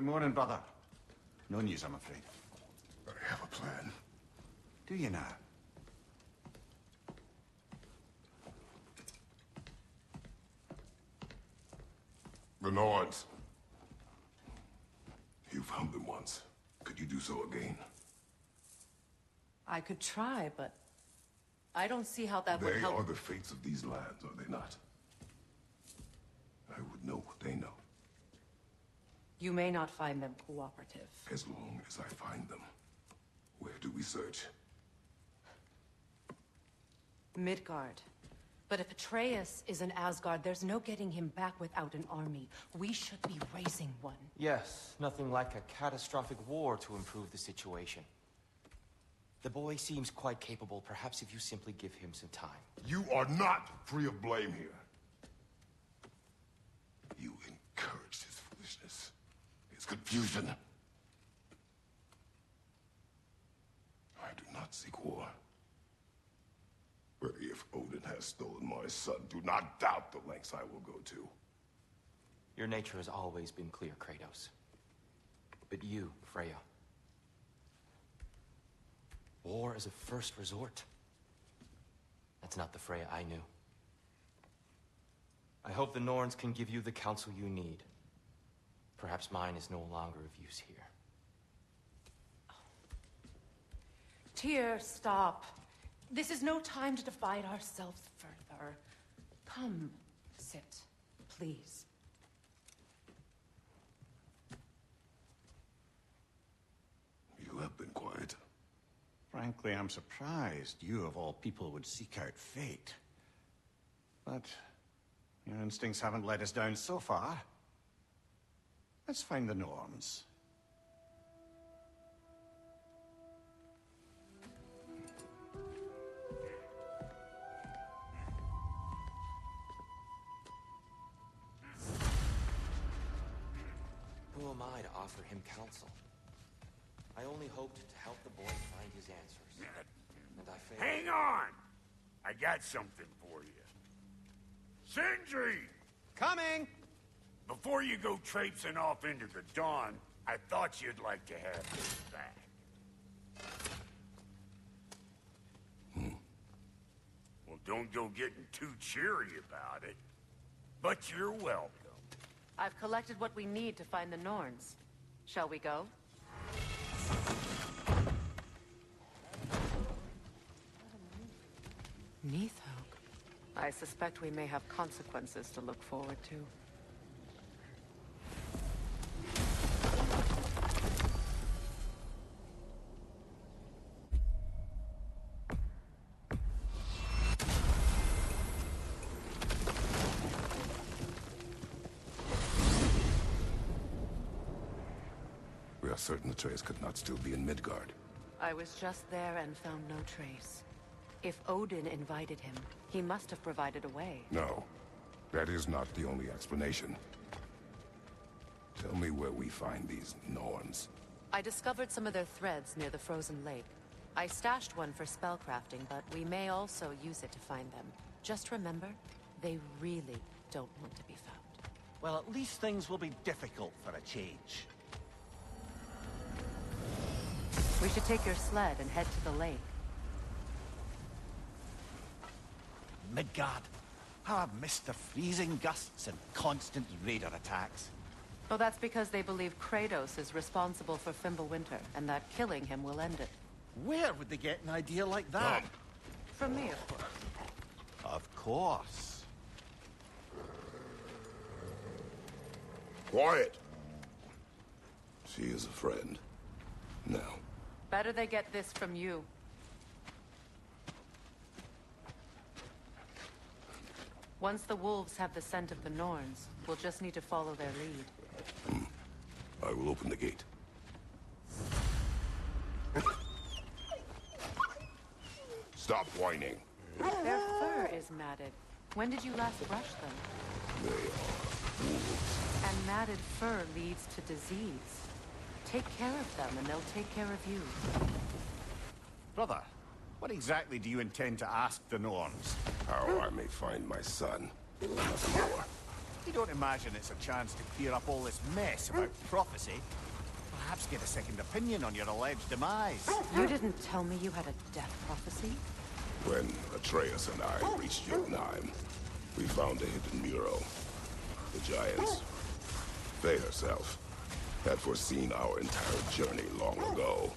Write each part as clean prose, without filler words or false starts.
morning, brother. No news, I'm afraid. I have a plan. Do you now? The norns. You found them once. Could you do so again? I could try, but I don't see how that would help. They are the fates of these lands, are they not? I would know what they know. You may not find them cooperative. As long as I find them. Where do we search? Midgard. But if Atreus is in Asgard, there's no getting him back without an army. We should be raising one. Yes, nothing like a catastrophic war to improve the situation. The boy seems quite capable. Perhaps if you simply give him some time. You are not free of blame here. You encouraged his foolishness, his confusion. I do not seek war. But if Odin has stolen my son, do not doubt the lengths I will go to. Your nature has always been clear, Kratos. But you, Freya. War is a first resort. That's not the Freya I knew. I hope the Norns can give you the counsel you need. Perhaps mine is no longer of use here. Tyr, stop. This is no time to divide ourselves further. Come, sit, please. You have been quiet. Frankly, I'm surprised you, of all people, would seek out fate. But your instincts haven't let us down so far. Let's find the norns. Who am I to offer him counsel? I only hoped to help the boy find his answers. And I failed. Hang on! I got something for you. Sindri! Coming! Before you go traipsing off into the dawn, I thought you'd like to have this back. Well, don't go getting too cheery about it. But you're welcome. I've collected what we need to find the Norns. Shall we go? Neathhoke. I suspect we may have consequences to look forward to. We are certain Atreus could not still be in Midgard. I was just there and found no trace. If Odin invited him, he must have provided a way. No, that is not the only explanation. Tell me where we find these Norns. I discovered some of their threads near the frozen lake. I stashed one for spellcrafting, but we may also use it to find them. Just remember, they really don't want to be found. Well, at least things will be difficult for a change. We should take your sled and head to the lake. Midgard. How I've missed the freezing gusts and constant raider attacks. Well, that's because they believe Kratos is responsible for Fimbulwinter, and that killing him will end it. Where would they get an idea like that? From me, of course. Of course. Quiet! She is a friend. Now. Better they get this from you. Once the wolves have the scent of the Norns, we'll just need to follow their lead. I will open the gate. Stop whining. Their fur is matted. When did you last brush them? They are wolves. And matted fur leads to disease. Take care of them, and they'll take care of you. Brother, what exactly do you intend to ask the norns? How I may find my son. Nothing more. You don't imagine it's a chance to clear up all this mess about prophecy? Perhaps get a second opinion on your alleged demise. You didn't tell me you had a death prophecy? When Atreus and I reached Jotunheim, we found a hidden mural. The Giants, Faye herself, had foreseen our entire journey long ago.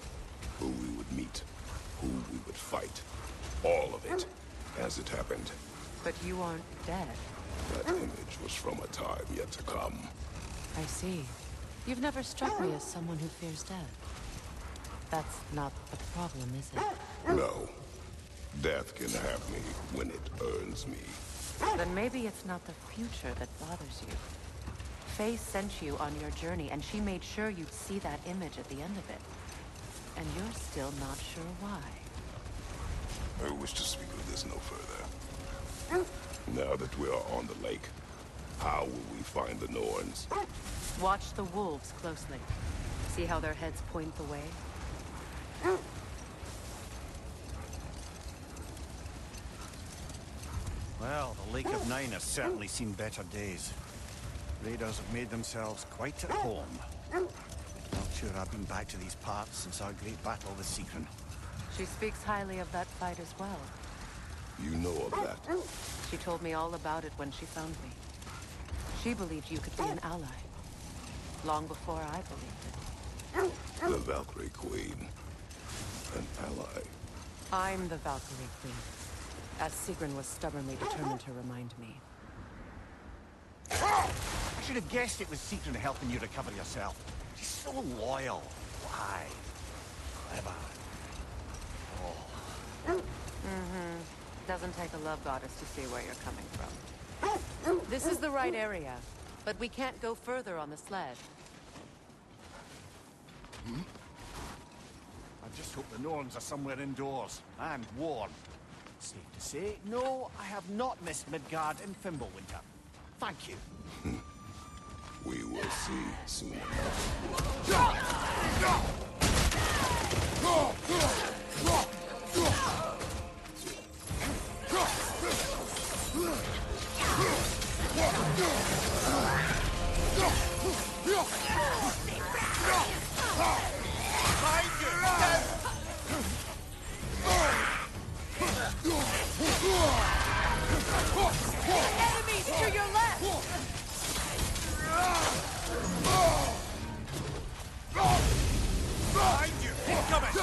Who we would meet, who we would fight. All of it, as it happened. But you aren't dead. That image was from a time yet to come. I see. You've never struck me as someone who fears death. That's not the problem, is it? No. Death can have me when it earns me. Then maybe it's not the future that bothers you. Faye sent you on your journey, and she made sure you'd see that image at the end of it. And you're still not sure why. I wish to speak of this no further. Now that we are on the lake, how will we find the Norns? Watch the wolves closely. See how their heads point the way? Well, the Lake of Nine has certainly seen better days. Raiders have made themselves quite at home. Not sure I've been back to these parts since our great battle with Secret. She speaks highly of that fight as well. You know of that? She told me all about it when she found me. She believed you could be an ally. Long before I believed it. The Valkyrie Queen. An ally. I'm the Valkyrie Queen. As Sigrun was stubbornly determined to remind me. I should have guessed it was Secret helping you recover yourself. She's so loyal. Why? Clever. Doesn't take a love goddess to see where you're coming from. This is the right area, but we can't go further on the sled. I just hope the Norns are somewhere indoors, and warm. Safe to say, no, I have not missed Midgard in Fimbulwinter. Thank you. We will see soon Enemies to your left! Behind you! Incoming!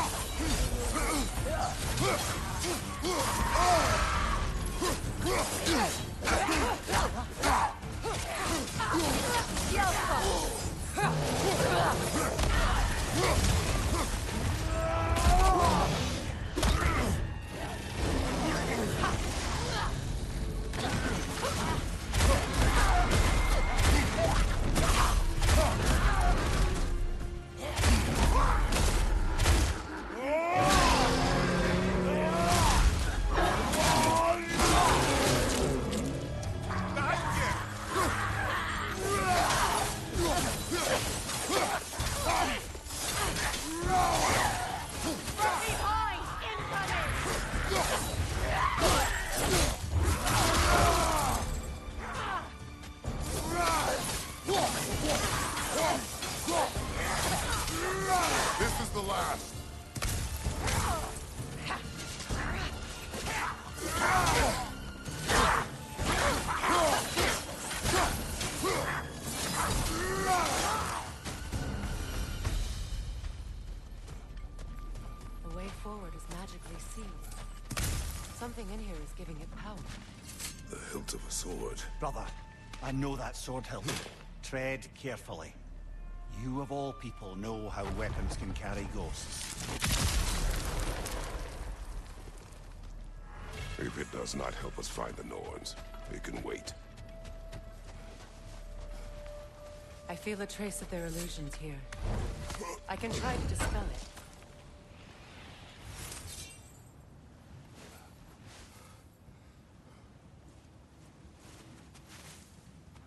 This is the last. The way forward is magically sealed. Something in here is giving it power. The hilt of a sword. Brother, I know that sword hilt. Tread carefully. You of all people know how weapons can carry ghosts. If it does not help us find the Norns, it can wait. I feel a trace of their illusions here. I can try to dispel it.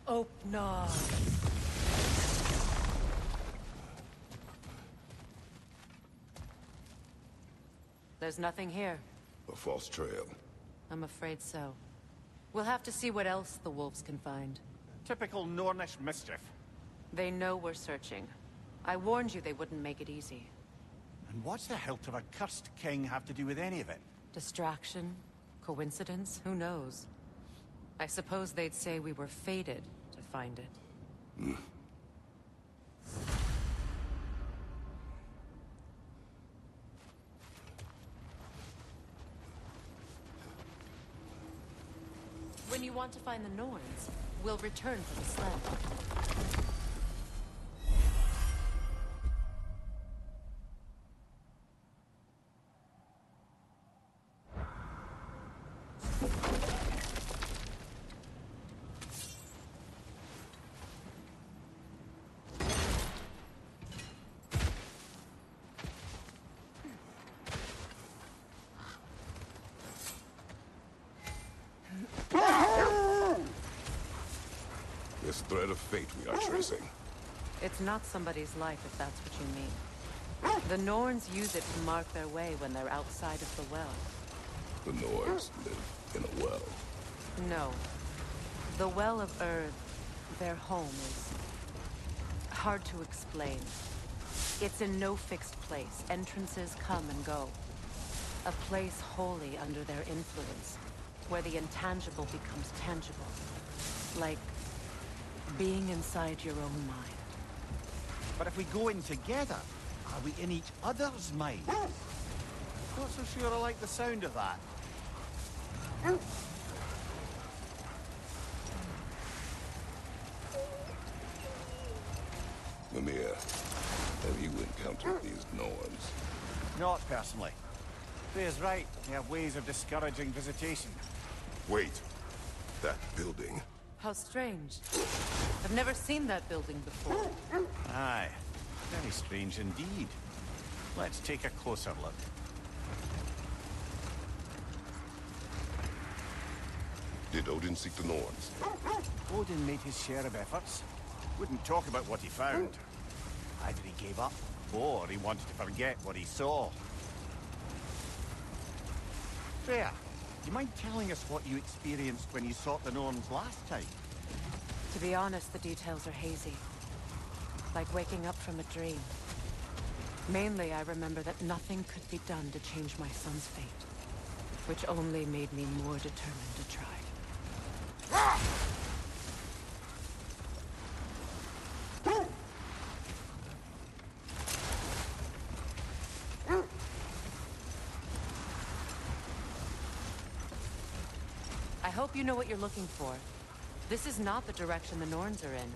Opnar. There's nothing here. A false trail. I'm afraid so. We'll have to see what else the wolves can find. Typical Nornish mischief. They know we're searching. I warned you they wouldn't make it easy. And what's the hilt of a cursed king have to do with any of it? Distraction? Coincidence? Who knows? I suppose they'd say we were fated to find it. When you want to find the Norns, we'll return to the sled. This thread of fate we are tracing. It's not somebody's life, if that's what you mean. The Norns use it to mark their way when they're outside of the well. The Norns live in a well. No. The Well of Earth, their home, is hard to explain. It's in no fixed place. Entrances come and go. A place wholly under their influence, where the intangible becomes tangible. Like being inside your own mind. But if we go in together, are we in each other's mind? Not so sure I like the sound of that. Mimir, have you encountered these Norns? Not personally. Freya's right. They have ways of discouraging visitation. Wait. That building. How strange. I've never seen that building before. Aye. Very strange indeed. Let's take a closer look. Did Odin seek the Norns? Odin made his share of efforts. Wouldn't talk about what he found. Either he gave up, or he wanted to forget what he saw. Freya, do you mind telling us what you experienced when you sought the Norns last time? To be honest, the details are hazy. Like waking up from a dream. Mainly, I remember that nothing could be done to change my son's fate. Which only made me more determined to try. I hope you know what you're looking for. This is not the direction the Norns are in.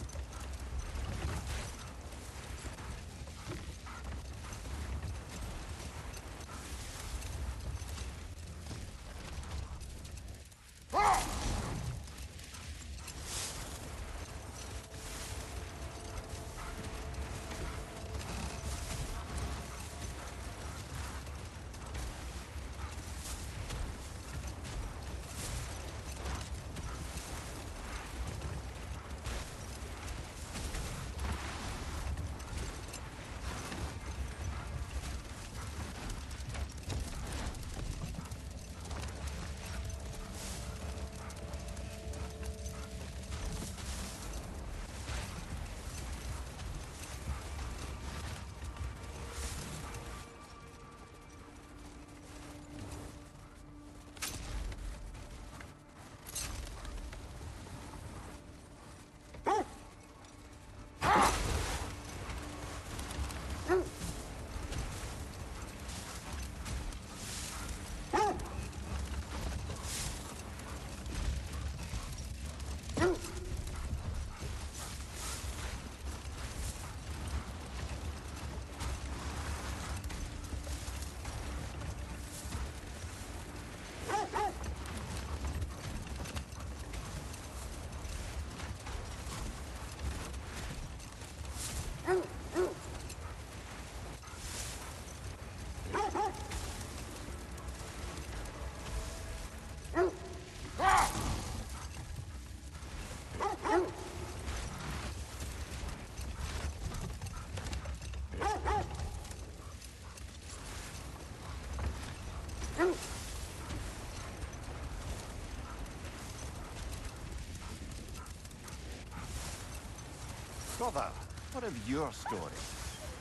Brother, what of your story?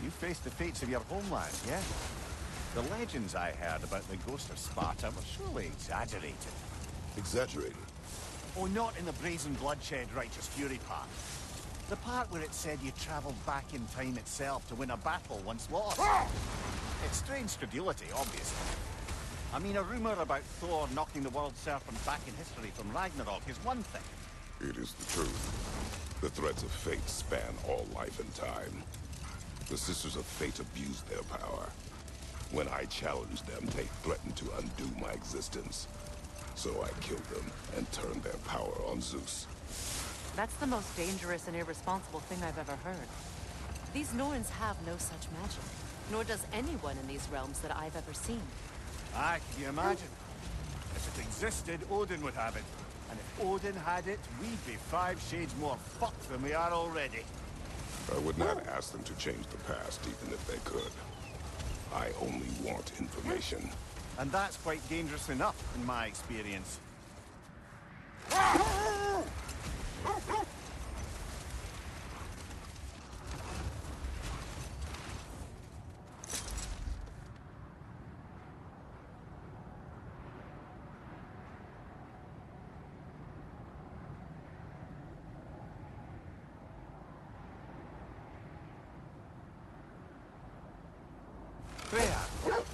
You faced the fates of your homeland, yeah? The legends I heard about the ghost of Sparta were surely exaggerated. Exaggerated? Oh, not in the brazen bloodshed righteous fury part. The part where it said you travelled back in time itself to win a battle once lost. It's strange credulity, obviously. I mean, a rumour about Thor knocking the world serpent back in history from Ragnarok is one thing. It is the truth. The threads of fate span all life and time. The Sisters of Fate abused their power. When I challenged them, they threatened to undo my existence. So I killed them and turned their power on Zeus. That's the most dangerous and irresponsible thing I've ever heard. These Norns have no such magic, nor does anyone in these realms that I've ever seen. Ah, can you imagine? If it existed, Odin would have it. And if Odin had it, we'd be 5 shades more fucked than we are already. I would not ask them to change the past, even if they could. I only want information. And that's quite dangerous enough, in my experience.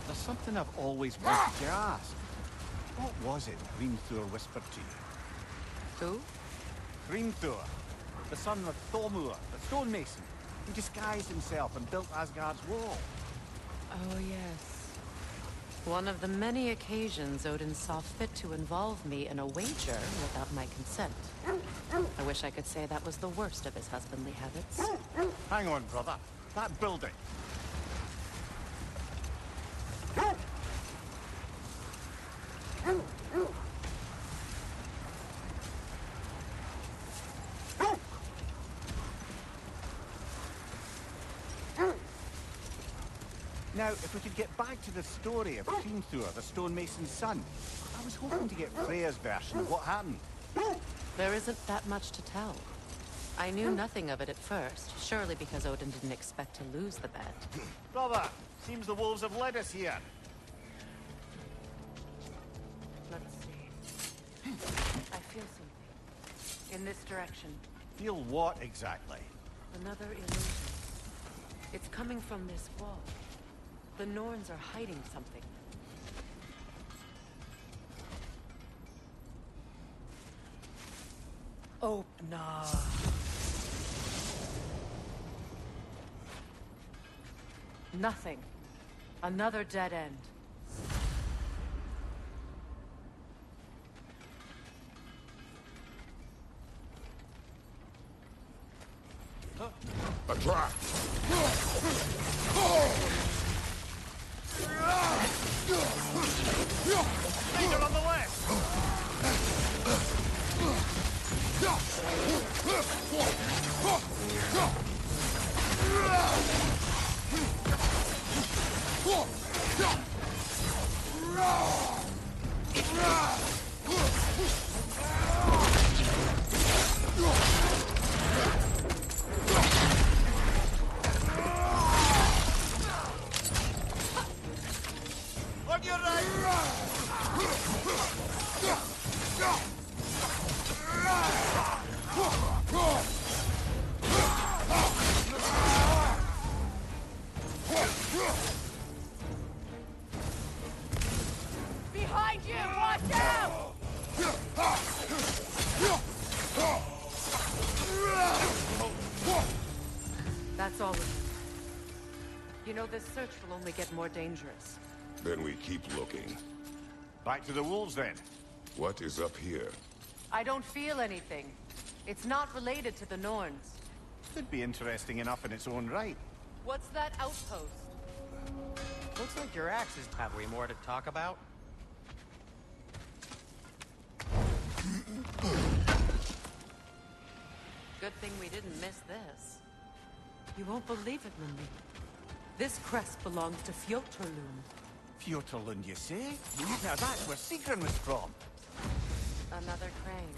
There's something I've always wanted to ask. What was it Hrimthur whispered to you? Who? Hrimthur, the son of Thormur, the stonemason, who disguised himself and built Asgard's wall. Oh, yes. One of the many occasions Odin saw fit to involve me in a wager without my consent. I wish I could say that was the worst of his husbandly habits. Hang on, brother. That building. Now, if we could get back to the story of Hrimthur, the stonemason's son, I was hoping to get Freya's version of what happened. There isn't that much to tell. I knew nothing of it at first, surely because Odin didn't expect to lose the bet. Brother, seems the wolves have led us here. Let's see. I feel something. In this direction. Feel what exactly? Another illusion. It's coming from this wall. The Norns are hiding something. Open up. Nothing. Another dead end. A trap! Danger on the left! On your Behind you! Watch out! That's all of it. You know, this search will only get more dangerous. Then we keep looking. Back to the wolves, then. What is up here? I don't feel anything. It's not related to the Norns. Could be interesting enough in its own right. What's that outpost? Looks like your axes have we more to talk about. Good thing we didn't miss this. You won't believe it, Mindy. This crest belongs to Fjoturlund. Fjoturlund, you say? Now that's where Sigrun was from. Another crane.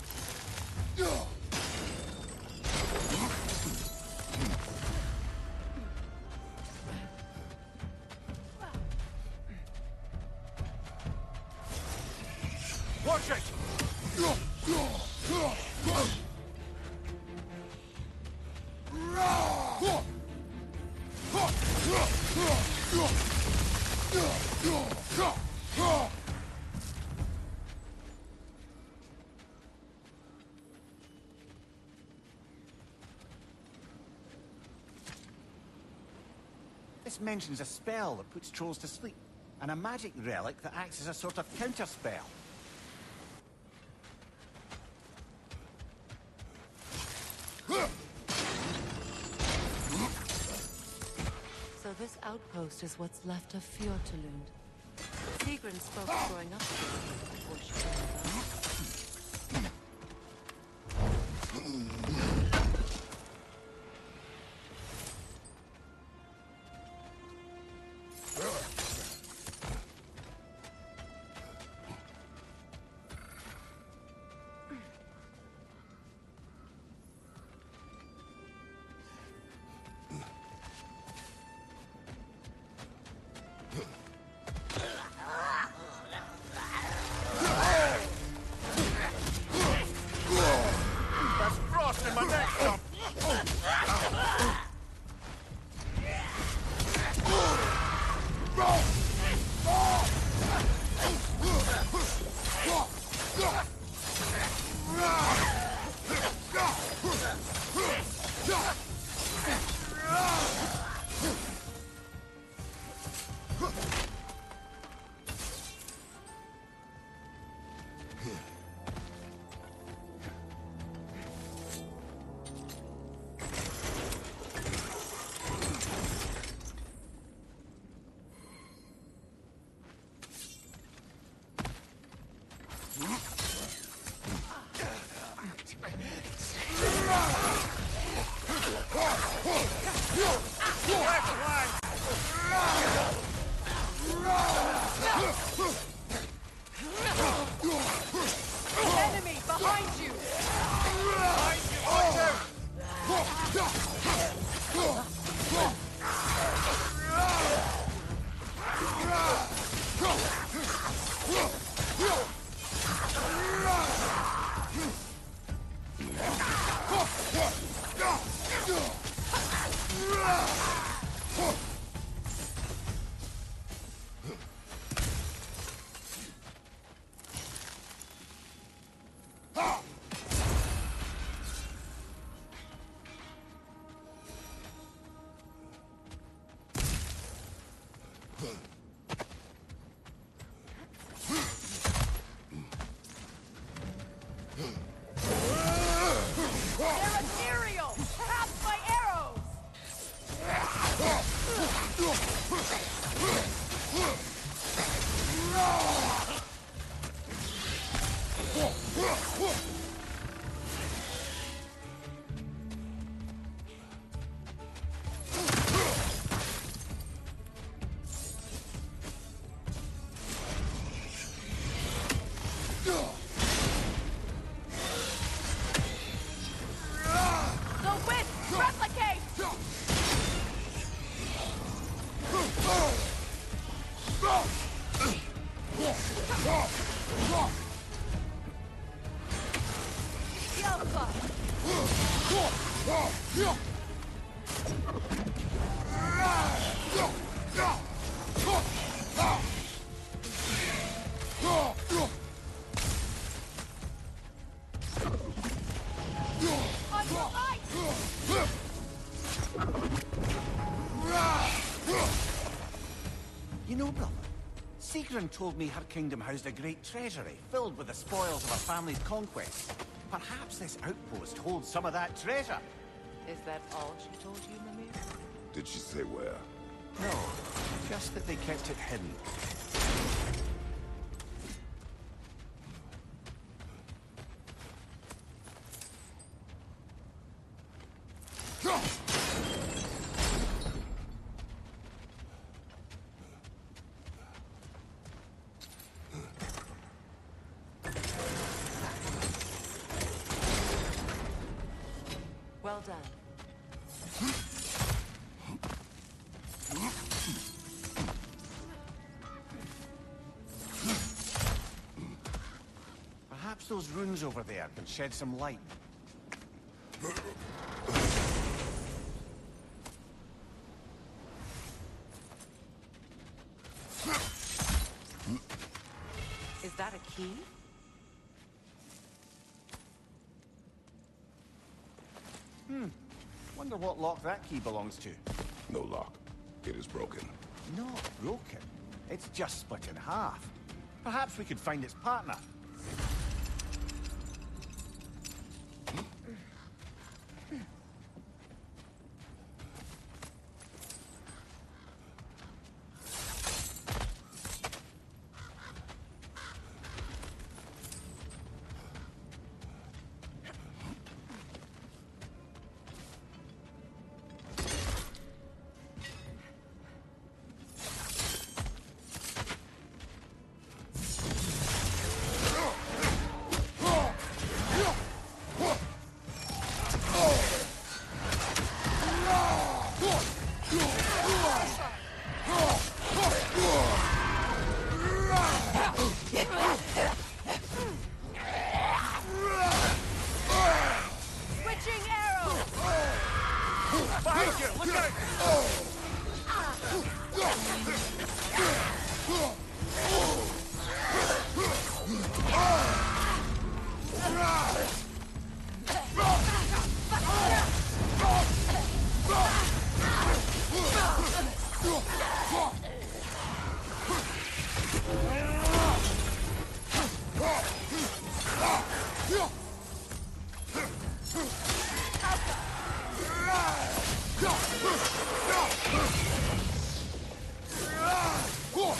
This mentions a spell that puts trolls to sleep, and a magic relic that acts as a sort of counterspell. So this outpost is what's left of Fjortulund. Sigrun spoke of growing up here before she came about. Enemy behind you! They're ethereal! Trapped by arrows! The wisp! Replicate! Yelpa! On your right! You know, brother, Sigrun told me her kingdom housed a great treasury filled with the spoils of her family's conquests. Perhaps this outpost holds some of that treasure. Is that all she told you, Mimir? Did she say where? No, just that they kept it hidden. Well done. Perhaps those runes over there can shed some light. Is that a key? Wonder what lock that key belongs to. No lock. It is broken. Not broken. It's just split in half. Perhaps we could find its partner. Switching arrows! Behind you! Look out!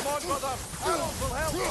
Come on, brother! Arrows will help you!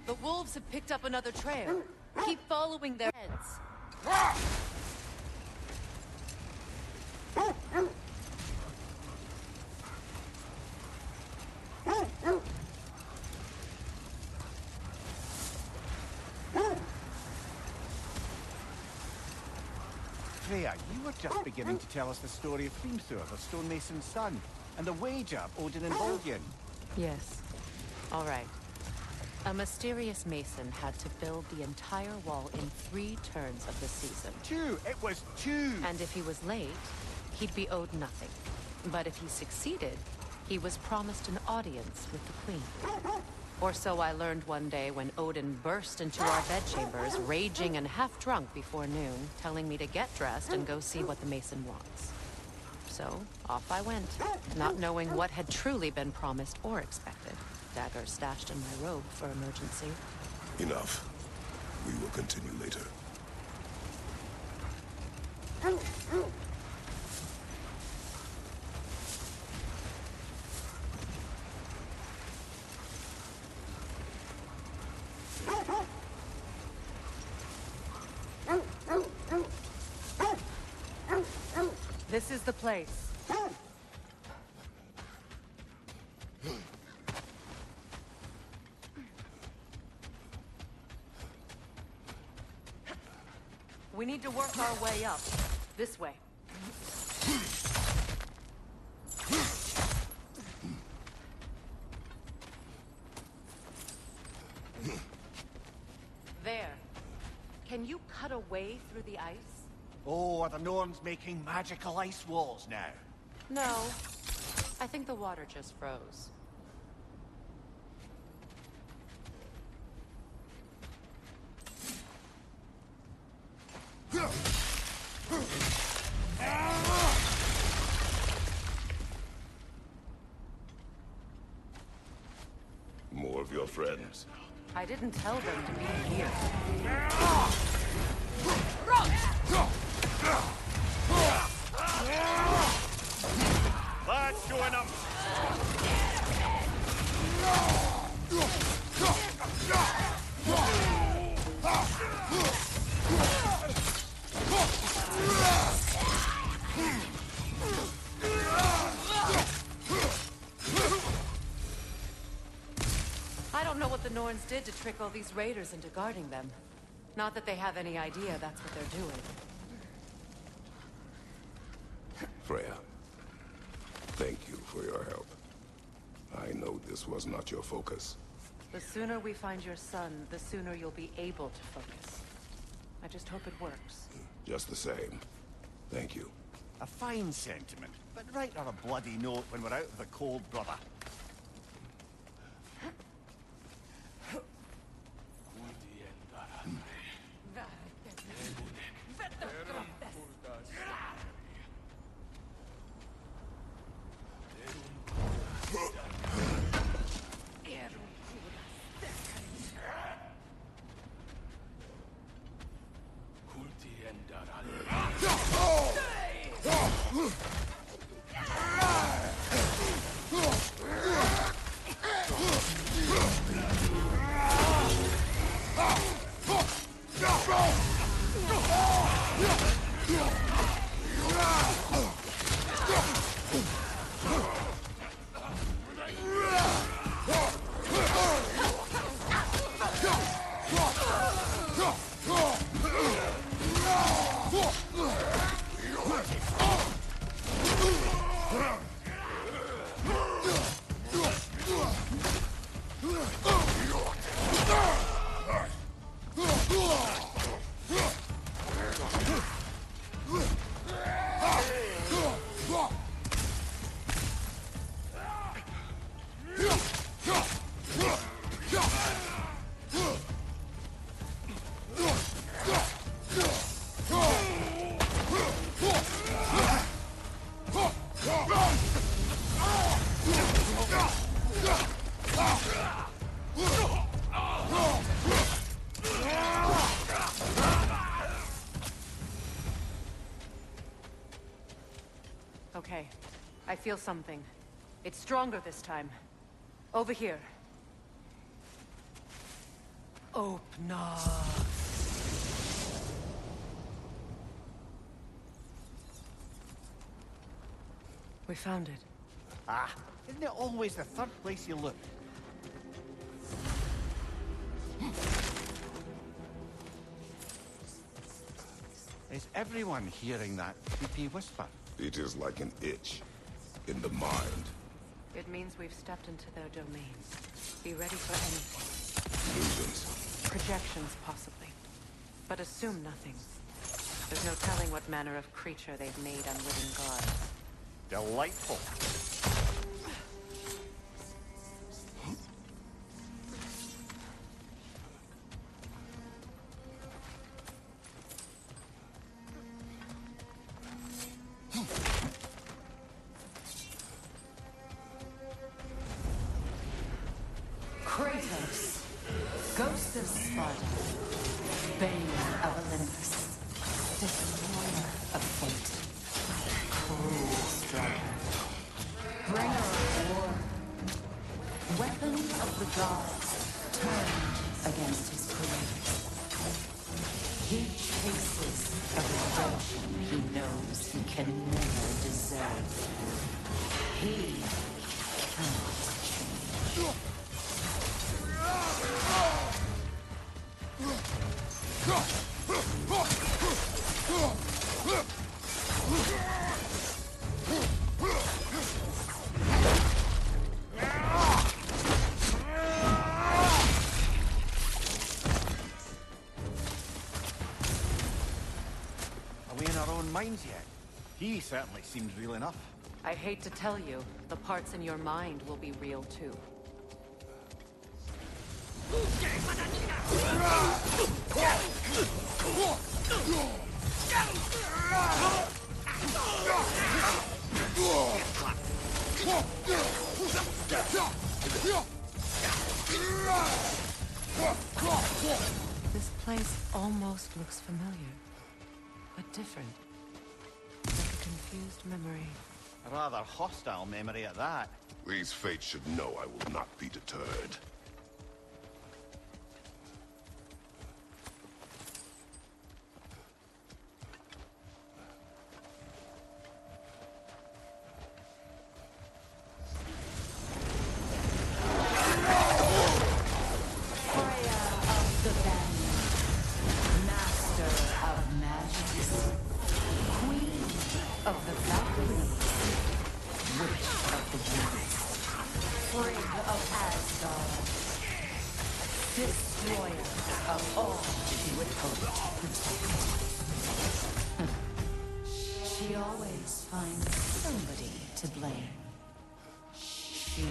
The wolves have picked up another trail. Keep following their heads. Freya, you were just beginning to tell us the story of Hrimthur, the stonemason's son, and the wager Odin and Volgin. Yes. All right. A mysterious mason had to build the entire wall in 3 turns of the season. 2! It was 2! And if he was late, he'd be owed nothing. But if he succeeded, he was promised an audience with the queen. Or so I learned one day when Odin burst into our bedchambers, raging and half drunk before noon, telling me to get dressed and go see what the mason wants. So, off I went, not knowing what had truly been promised or expected. Dagger stashed in my robe for emergency. Enough. We will continue later. This is the place. We need to work our way up. This way. There. Can you cut a way through the ice? Oh, are the Norns making magical ice walls now? No. I think the water just froze. More of your friends. I didn't tell them to be here. Let's join them! Norns did to trick all these raiders into guarding them. Not that they have any idea that's what they're doing. Freya, thank you for your help. I know this was not your focus. The sooner we find your son, the sooner you'll be able to focus. I just hope it works. Just the same. Thank you. A fine sentiment, but write her a bloody note when we're out of the cold, brother. Okay. I feel something. It's stronger this time. Over here. Open up. We found it. Ah, isn't it always the third place you look? Is everyone hearing that creepy whisper? It is like an itch in the mind. It means we've stepped into their domain. Be ready for anything. Illusions. Projections, possibly. But assume nothing. There's no telling what manner of creature they've made unwitting gods. Delightful. Kratos, Ghost of Sparta, Bane of Olympus, Destroyer of Fate, Cruel Striker, Bringer of War, Weapon of the Gods, turned against his creators. He chases a redemption he knows he can never deserve. He cannot change. Are we in our own minds yet? He certainly seems real enough. I'd hate to tell you, the parts in your mind will be real too. This place almost looks familiar, but different. Like a confused memory. A rather hostile memory at that. These fates should know I will not be deterred. hoped. She always finds somebody to blame. She...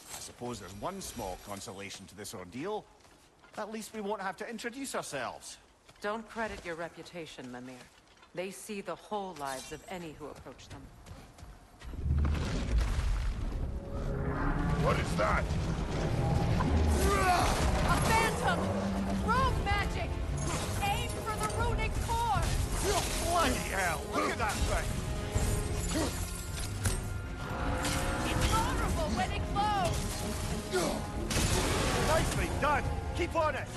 I suppose there's one small consolation to this ordeal. At least we won't have to introduce ourselves. Don't credit your reputation, Mimir. They see the whole lives of any who approach them. What is that? A phantom! Rogue magic! Aim for the runic core! Bloody hell! Look at that thing! It's vulnerable when it glows! Nicely done! Keep on it!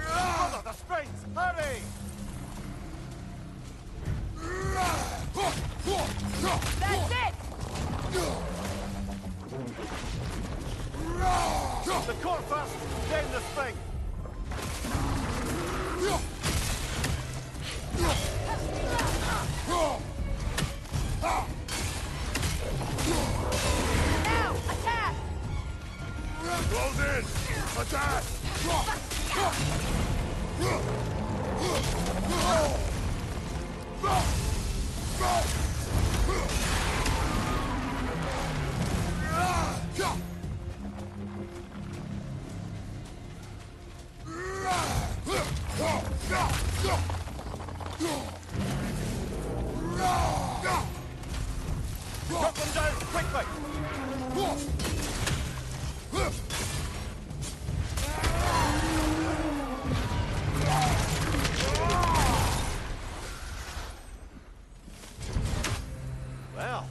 Follow the springs! Hurry! That's it! The core first, then the spring! Now, attack! Close in! Attack! Drop them down, quickly! Well,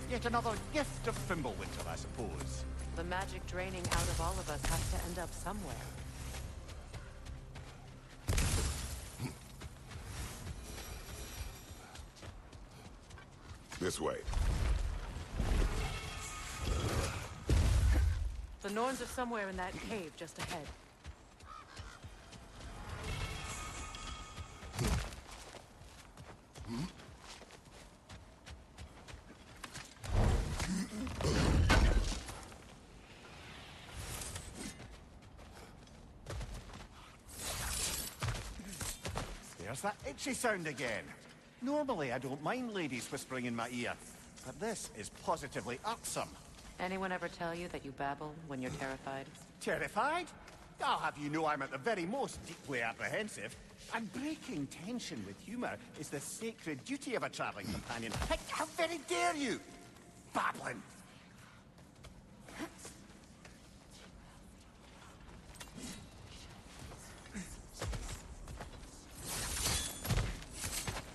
yet another gift of Fimbulwinter, I suppose. The magic draining out of all of us has to end up somewhere. This way. The Norns are somewhere in that cave just ahead. There's that itchy sound again. Normally, I don't mind ladies whispering in my ear, but this is positively irksome. Anyone ever tell you that you babble when you're terrified? Terrified? I'll have you know I'm at the very most deeply apprehensive. And breaking tension with humour is the sacred duty of a travelling companion. How very dare you! Babbling!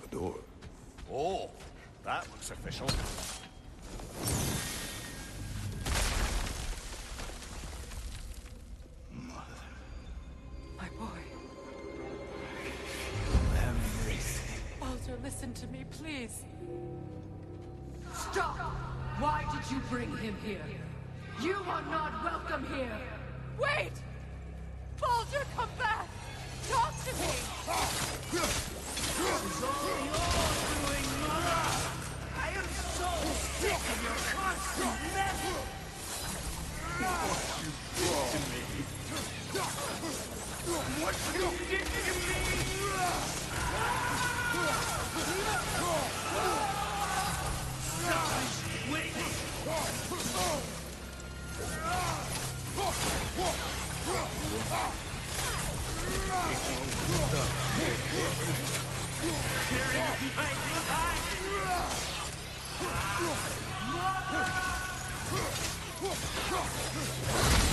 The door. Oh, that looks official. My boy. Everything. Baldur, listen to me, please. Stop! Why did you bring him here? You are not welcome here! Wait! Baldur, come back! Talk to me! This is all you're doing, Mother! I am so sick of your constant mess! What you did to me!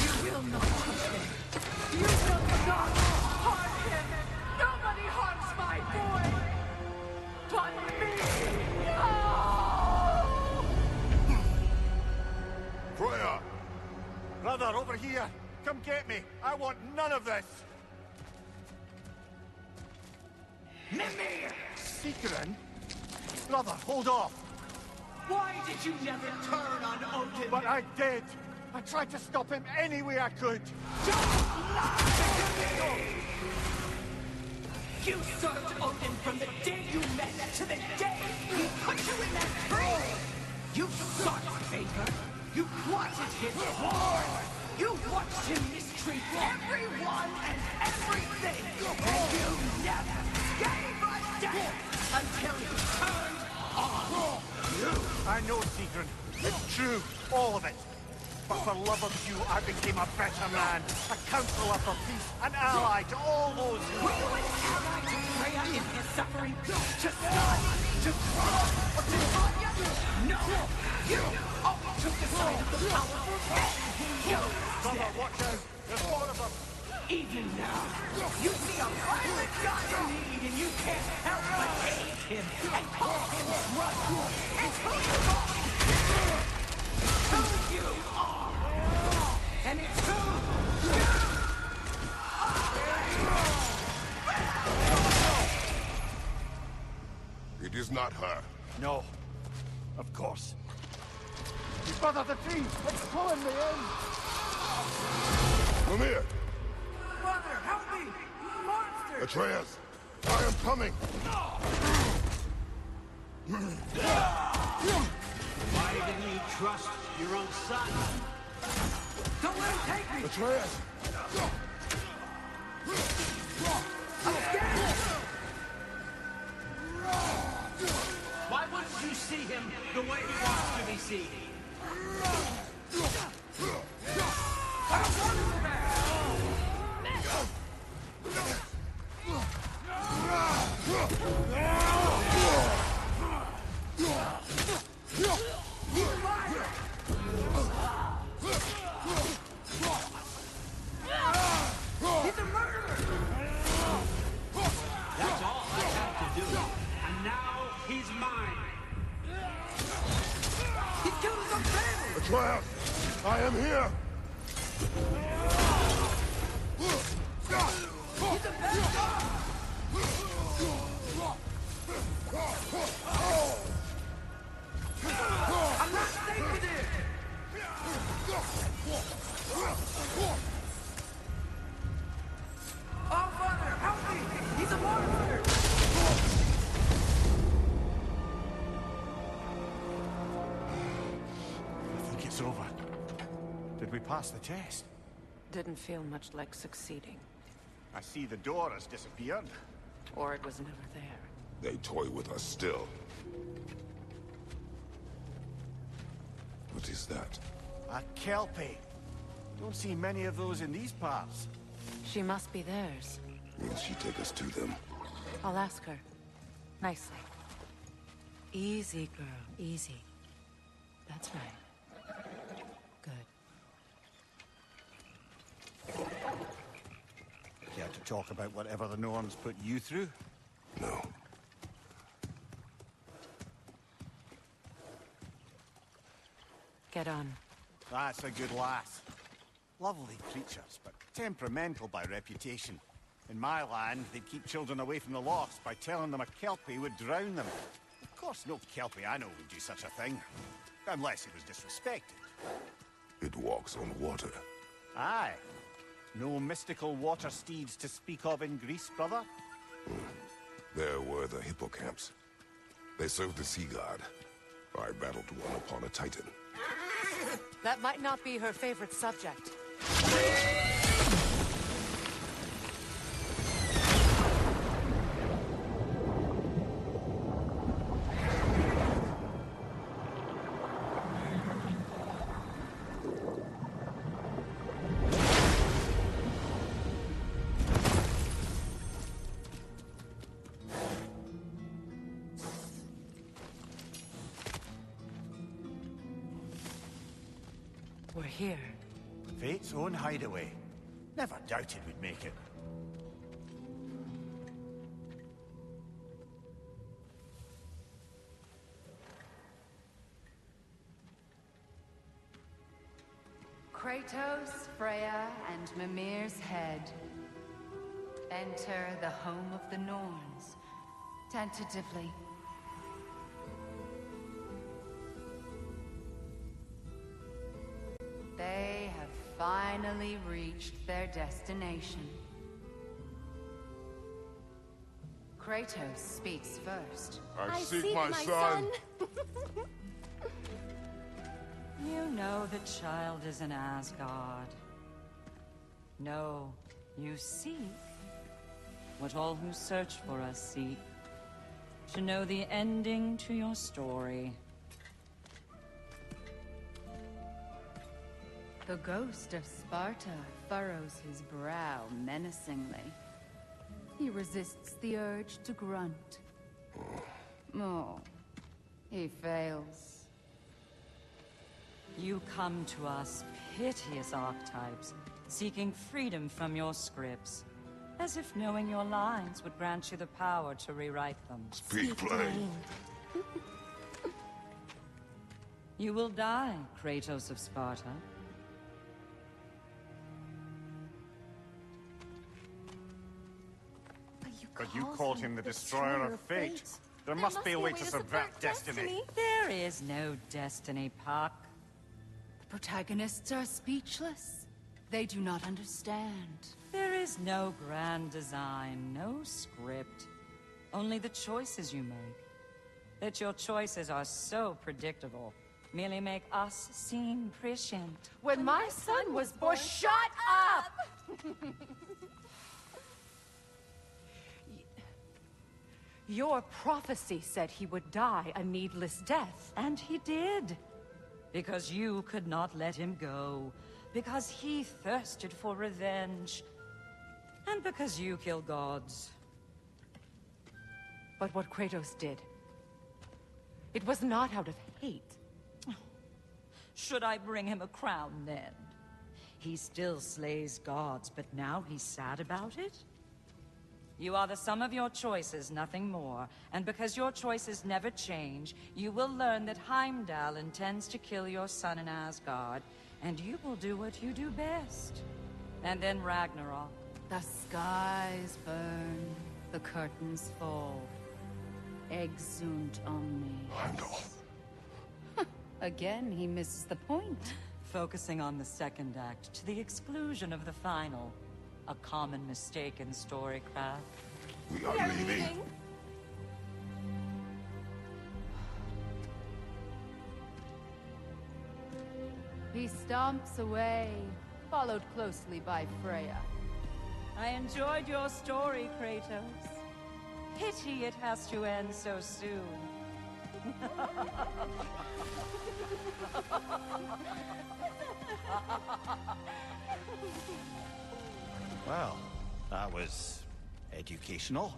You will not touch him. You will not harm him. Nobody harms my boy. But me. No! Freya! Brother, over here! Come get me! I want none of this! Mimir! Secret? Brother, hold off! Why did you never turn on Odin? But I did! I tried to stop him any way I could! Don't lie to me! You served Odin from the day you met to the day he put you in that tree! You sought favor! You wanted his war! You watched him mistreat everyone and everything! And you never gave a damn until he turned on you! I know, Sigrun. It's true. All of it. But for love of you, I became a better man. A counselor for peace. An ally to all those who... Were you an ally to Freya in his suffering? To Snorri? To Thrall? Or to Anya? No! You always took the side of the powerful men! You Brother, watch out. There's more of them. Even now, you see a violent guy in need and you can't help but hate him and call him brother. It's who you are! Who you are! And it's who you are! It is not her. No. Of course. Brother, the tree! It's pulling me in! Come here! Brother, help me! Monster! Atreus! I am coming! Why didn't you trust your own son? Don't let him take me! Atreus! I'm scared! Why wouldn't you see him the way he wants to be seen? I don't want him back! He's a murderer! That's all I had to do. And now he's mine. He killed his own family! Atreus! I am here! He's a bad guy! I'm not safe with him! Oh, Father, help me! He's a monster! I think it's over. Did we pass the test? Didn't feel much like succeeding. I see the door has disappeared. Or it was never there. They toy with us still. What is that? A Kelpie. Don't see many of those in these parts. She must be theirs. Will she take us to them? I'll ask her. Nicely. Easy, girl. Easy. That's right. Good. Care to talk about whatever the norns put you through? No. Get on. That's a good lass. Lovely creatures, but temperamental by reputation. In my land, they'd keep children away from the lost by telling them a Kelpie would drown them. Of course, no Kelpie I know would do such a thing. Unless it was disrespected. It walks on water. Aye. No mystical water steeds to speak of in Greece, brother? There were the hippocamps. They served the sea god. I battled one upon a titan. That might not be her favorite subject. We're here. Fate's own hideaway. Never doubted we'd make it. Kratos, Freya, and Mimir's head. Enter the home of the Norns. Tentatively. They have finally reached their destination. Kratos speaks first. I seek my son. You know the child is in Asgard. No, you seek what all who search for us seek. To know the ending to your story. The ghost of Sparta furrows his brow menacingly. He resists the urge to grunt. Oh, he fails. You come to us, piteous archetypes, seeking freedom from your scripts. As if knowing your lines would grant you the power to rewrite them. Speak plain. You will die, Kratos of Sparta. But you called him the destroyer of fate. There must be a way to subvert destiny. There is no destiny, Puck. The protagonists are speechless. They do not understand. There is no grand design, no script. Only the choices you make. That your choices are so predictable merely make us seem prescient. When my son was born, shut up! Your prophecy said he would die a needless death. And he did. Because you could not let him go. Because he thirsted for revenge. And because you kill gods. But what Kratos did, it was not out of hate. Should I bring him a crown then? He still slays gods, but now he's sad about it? You are the sum of your choices, nothing more. And because your choices never change, you will learn that Heimdall intends to kill your son in Asgard, and you will do what you do best. And then Ragnarok. The skies burn, the curtains fall. Exunt omnes. Heimdall. Again, he misses the point. Focusing on the second act to the exclusion of the final. A common mistake in storycraft. We are leaving. He stomps away, followed closely by Freya. I enjoyed your story, Kratos. Pity it has to end so soon. Well, that was educational.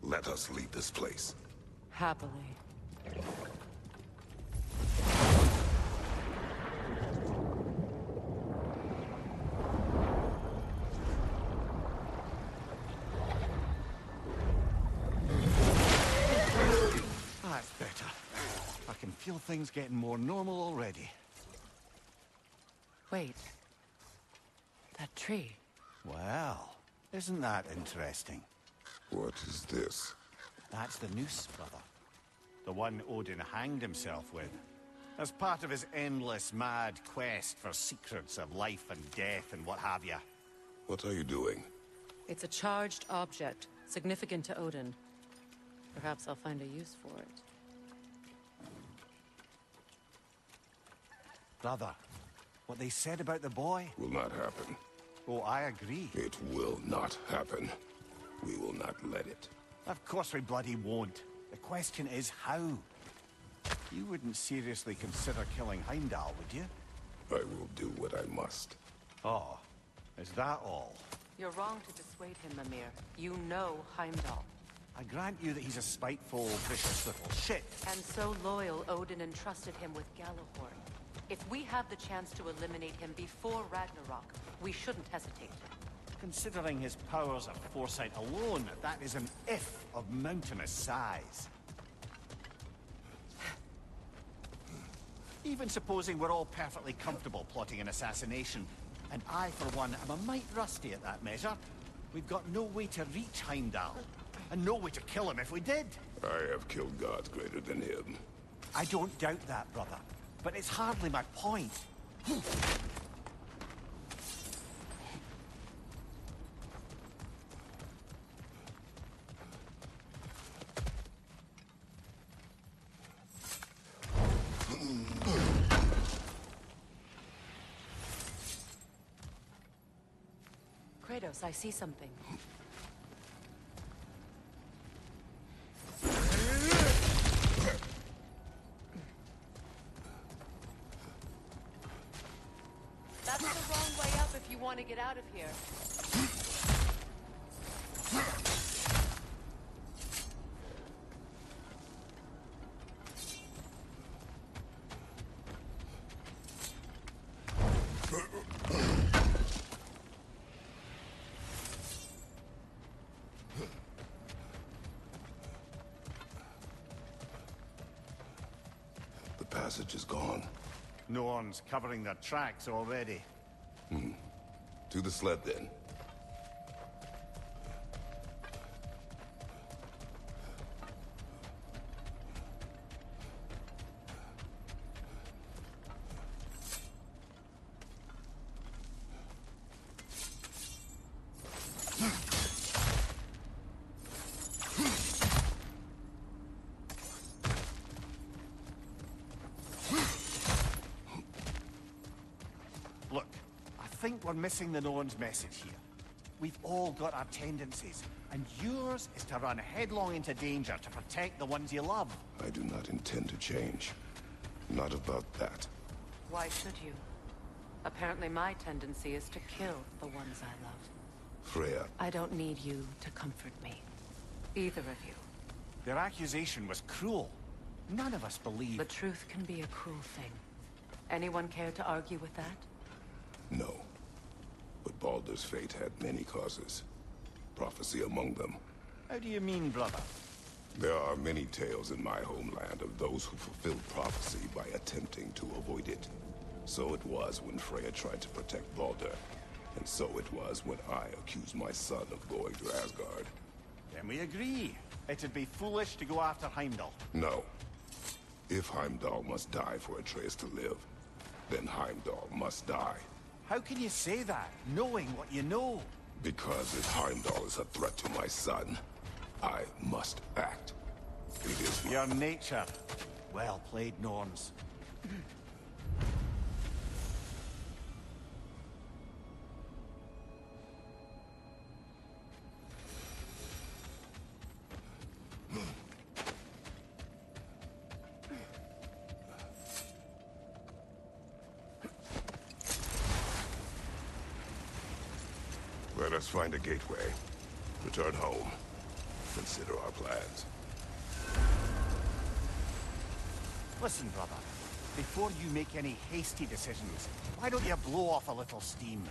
Let us leave this place. Happily. That's better. I can feel things getting more normal already. Wait. That tree. Well, isn't that interesting? What is this? That's the noose, brother. The one Odin hanged himself with. As part of his endless, mad quest for secrets of life and death and what have you. What are you doing? It's a charged object, significant to Odin. Perhaps I'll find a use for it. Brother, what they said about the boy? Will not happen. Oh, I agree. It will not happen. We will not let it. Of course we bloody won't. The question is how? You wouldn't seriously consider killing Heimdall, would you? I will do what I must. Oh, is that all? You're wrong to dissuade him, Mimir. You know Heimdall. I grant you that he's a spiteful, vicious little shit. And so loyal, Odin entrusted him with Gjallarhorn. If we have the chance to eliminate him before Ragnarok, we shouldn't hesitate. Considering his powers of foresight alone, that is an if of mountainous size. Even supposing we're all perfectly comfortable plotting an assassination, and I, for one, am a mite rusty at that measure, we've got no way to reach Heimdall, and no way to kill him if we did. I have killed gods greater than him. I don't doubt that, brother, but it's hardly my point. Kratos, I see something. That's the wrong way up if you want to get out of here. The passage is gone. Norns covering their tracks already. To the sled, then. Look, I think we're missing the Norns' message here. We've all got our tendencies, and yours is to run headlong into danger to protect the ones you love. I do not intend to change. Not about that. Why should you? Apparently my tendency is to kill the ones I love. Freya, I don't need you to comfort me. Either of you. Their accusation was cruel. None of us believe. The truth can be a cruel thing. Anyone care to argue with that? no. But Baldur's fate had many causes. Prophecy among them. How do you mean, brother? There are many tales in my homeland of those who fulfilled prophecy by attempting to avoid it. So it was when Freya tried to protect Baldur. And so it was when I accused my son of going to Asgard. Then we agree. It'd be foolish to go after Heimdall. No. If Heimdall must die for Atreus to live, then Heimdall must die. How can you say that, knowing what you know? Because if Heimdall is a threat to my son, I must act. It is my... Your nature. Well played, Norns. Let us find a gateway. Return home. Consider our plans. Listen, brother. Before you make any hasty decisions, why don't you blow off a little steam?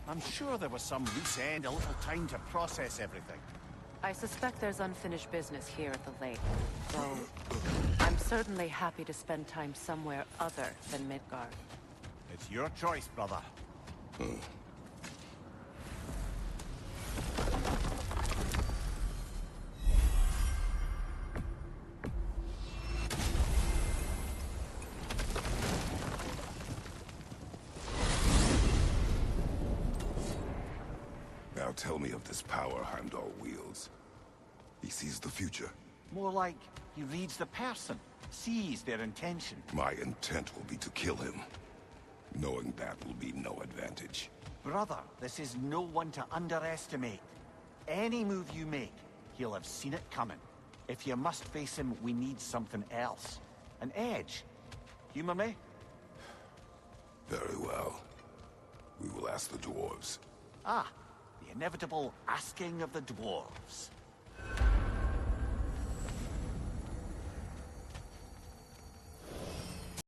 I'm sure there was some loose end, a little time to process everything. I suspect there's unfinished business here at the lake. Though, I'm certainly happy to spend time somewhere other than Midgard. It's your choice, brother. Now tell me of this power Heimdall wields. He sees the future. More like he reads the person, sees their intention. My intent will be to kill him. Knowing that will be no advantage. Brother, this is no one to underestimate. Any move you make, he'll have seen it coming. If you must face him, we need something else. An edge. Humor me? Very well. We will ask ask the dwarves. Ah, the inevitable asking of the dwarves.